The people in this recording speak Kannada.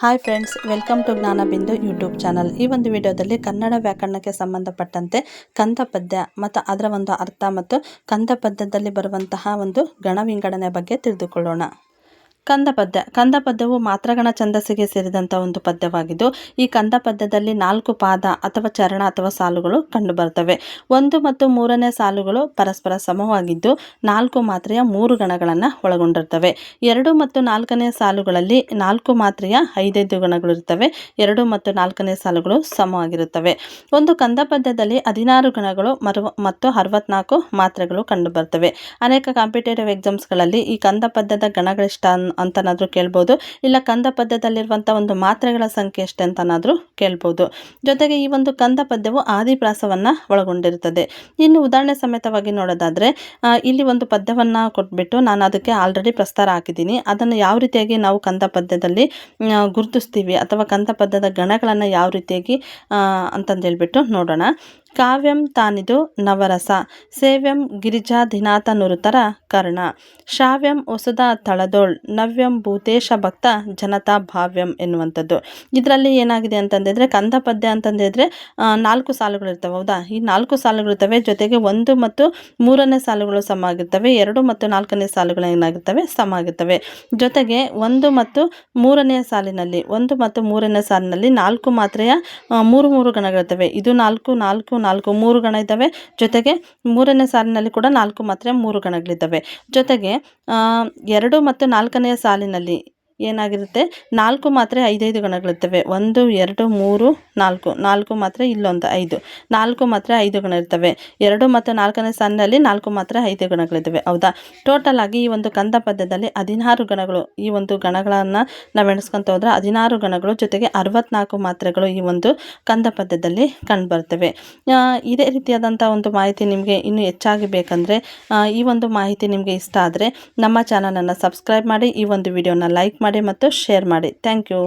Hi friends, welcome to Jnanabindu YouTube channel. ಈ ಒಂದು ವಿಡಿಯೋದಲ್ಲಿ ಕನ್ನಡ ವ್ಯಾಕರಣಕ್ಕೆ ಸಂಬಂಧಪಟ್ಟಂತೆ ಕಂದ ಪದ್ಯ ಮತ್ತು ಅದರ ಒಂದು ಅರ್ಥ ಮತ್ತು ಕಂದ ಪದ್ಯದಲ್ಲಿ ಬರುವಂತಹ ಒಂದು ಗಣ ವಿಂಗಡಣೆ ಬಗ್ಗೆ ತಿಳಿದುಕೊಳ್ಳೋಣ. ಕಂದ ಪದ್ಯವು ಮಾತ್ರಗಣ ಛಂದಸ್ಸಿಗೆ ಸೇರಿದಂಥ ಒಂದು ಪದ್ಯವಾಗಿದ್ದು, ಈ ಕಂದ ಪದ್ಯದಲ್ಲಿ 4 ಪಾದ ಅಥವಾ ಚರಣ ಅಥವಾ ಸಾಲುಗಳು ಕಂಡುಬರ್ತವೆ. 1 ಮತ್ತು 3ನೇ ಸಾಲುಗಳು ಪರಸ್ಪರ ಸಮವಾಗಿದ್ದು 4 ಮಾತ್ರೆಯ 3 ಗಣಗಳನ್ನು ಒಳಗೊಂಡಿರ್ತವೆ. 2 ಮತ್ತು 4ನೇ ಸಾಲುಗಳಲ್ಲಿ 4 ಮಾತ್ರೆಯ 5 ಗಣಗಳು ಇರ್ತವೆ. 2 ಮತ್ತು 4ನೇ ಸಾಲುಗಳು ಸಮವಾಗಿರುತ್ತವೆ. ಒಂದು ಕಂದ ಪದ್ಯದಲ್ಲಿ 16 ಗಣಗಳು ಮತ್ತು 64 ಮಾತ್ರೆಗಳು ಕಂಡುಬರ್ತವೆ. ಅನೇಕ ಕಾಂಪಿಟೇಟಿವ್ ಎಕ್ಸಾಮ್ಸ್ಗಳಲ್ಲಿ ಈ ಕಂದ ಪದ್ಯದ ಗಣಗಳೆಷ್ಟ ಅಂತನಾದ್ರೂ ಕೇಳ್ಬೋದು, ಇಲ್ಲ ಕಂದ ಪದ್ಯದಲ್ಲಿರುವಂಥ ಒಂದು ಮಾತ್ರೆಗಳ ಸಂಖ್ಯೆ ಎಷ್ಟು ಅಂತನಾದ್ರೂ ಕೇಳ್ಬೋದು. ಜೊತೆಗೆ ಈ ಒಂದು ಕಂದ ಪದ್ಯವು ಆದಿಪ್ರಾಸವನ್ನು ಒಳಗೊಂಡಿರುತ್ತದೆ. ಇನ್ನು ಉದಾಹರಣೆ ಸಮೇತವಾಗಿ ನೋಡೋದಾದ್ರೆ, ಇಲ್ಲಿ ಒಂದು ಪದ್ಯವನ್ನು ಕೊಟ್ಬಿಟ್ಟು ನಾನು ಅದಕ್ಕೆ ಆಲ್ರೆಡಿ ಪ್ರಸ್ತಾರ ಹಾಕಿದ್ದೀನಿ. ಅದನ್ನು ಯಾವ ರೀತಿಯಾಗಿ ನಾವು ಕಂದ ಪದ್ಯದಲ್ಲಿ ಗುರುತಿಸ್ತೀವಿ ಅಥವಾ ಕಂದ ಪದ್ಯದ ಗಣಗಳನ್ನು ಯಾವ ರೀತಿಯಾಗಿ ಅಂತಂದೇಳ್ಬಿಟ್ಟು ನೋಡೋಣ. ಕಾವ್ಯಂ ತಾನಿದು ನವರಸ ಸೇವ್ಯಂ ಗಿರಿಜಾಧಿನಾಥ ನುರುತರ ಕರ್ಣ ಶ್ರಾವ್ಯಂ ವಸುಧ ತಳದೋಳ್ ನವ್ಯಂ ಭೂತೇಶ ಭಕ್ತ ಜನತಾ ಭಾವ್ಯಂ ಎನ್ನುವಂಥದ್ದು. ಇದರಲ್ಲಿ ಏನಾಗಿದೆ ಅಂತಂದಿದ್ರೆ, ಕಂದ ಪದ್ಯ ಅಂತಂದಿದ್ರೆ 4 ಸಾಲುಗಳು ಇರ್ತವೆ. ಹೌದಾ, ಈ 4 ಸಾಲುಗಳು ಇರ್ತವೆ. ಜೊತೆಗೆ 1 ಮತ್ತು 3ನೇ ಸಾಲುಗಳು ಸಮ ಆಗಿರ್ತವೆ. 2 ಮತ್ತು 4ನೇ ಸಾಲುಗಳು ಏನಾಗಿರ್ತವೆ, ಸಮ ಆಗಿರ್ತವೆ. ಜೊತೆಗೆ 1 ಮತ್ತು 3ನೇ ಸಾಲಿನಲ್ಲಿ 4 ಮಾತ್ರೆಯ 3 ಗಣಗಳಿರ್ತವೆ. ಇದು 4 3 ಗಣ ಇದ್ದಾವೆ. ಜೊತೆಗೆ 3ನೇ ಸಾಲಿನಲ್ಲಿ ಕೂಡ 4 ಮಾತ್ರೆ 3 ಗಣಗಳಿದ್ದಾವೆ. ಜೊತೆಗೆ 2 ಮತ್ತು 4ನೇ ಸಾಲಿನಲ್ಲಿ ಏನಾಗಿರುತ್ತೆ, 4 ಮಾತ್ರೆ 5 ಗಣಗಳಿರ್ತವೆ. 1 2 3 4 ಮಾತ್ರೆ, ಇಲ್ಲೊಂದು 5 4 ಮಾತ್ರೆ 5 ಗಣ ಇರ್ತವೆ. 2 ಮತ್ತು 4ನೇ ಸಾಲಿನಲ್ಲಿ 4 ಮಾತ್ರೆ 5 ಗಣಗಳಿದ್ದಾವೆ. ಹೌದಾ, ಟೋಟಲ್ ಆಗಿ ಈ ಒಂದು ಕಂದ ಪದ್ಯದಲ್ಲಿ 16 ಗಣಗಳು, ಈ ಒಂದು ಗಣಗಳನ್ನು ನಾವು ಎಣಿಸ್ಕೊಂತ ಹೋದ್ರೆ 16 ಗಣಗಳು ಜೊತೆಗೆ 64 ಮಾತ್ರೆಗಳು ಈ ಒಂದು ಕಂದ ಪದ್ಯದಲ್ಲಿ ಕಂಡುಬರ್ತವೆ. ಇದೇ ರೀತಿಯಾದಂಥ ಒಂದು ಮಾಹಿತಿ ನಿಮಗೆ ಇನ್ನೂ ಹೆಚ್ಚಾಗಿ ಬೇಕಂದರೆ, ಈ ಒಂದು ಮಾಹಿತಿ ನಿಮಗೆ ಇಷ್ಟ ಆದರೆ ನಮ್ಮ ಚಾನಲನ್ನು ಸಬ್ಸ್ಕ್ರೈಬ್ ಮಾಡಿ, ಈ ಒಂದು ವಿಡಿಯೋನ ಲೈಕ್ ಮಾಡಿ ಮತ್ತು ಶೇರ್ ಮಾಡಿ. Thank you.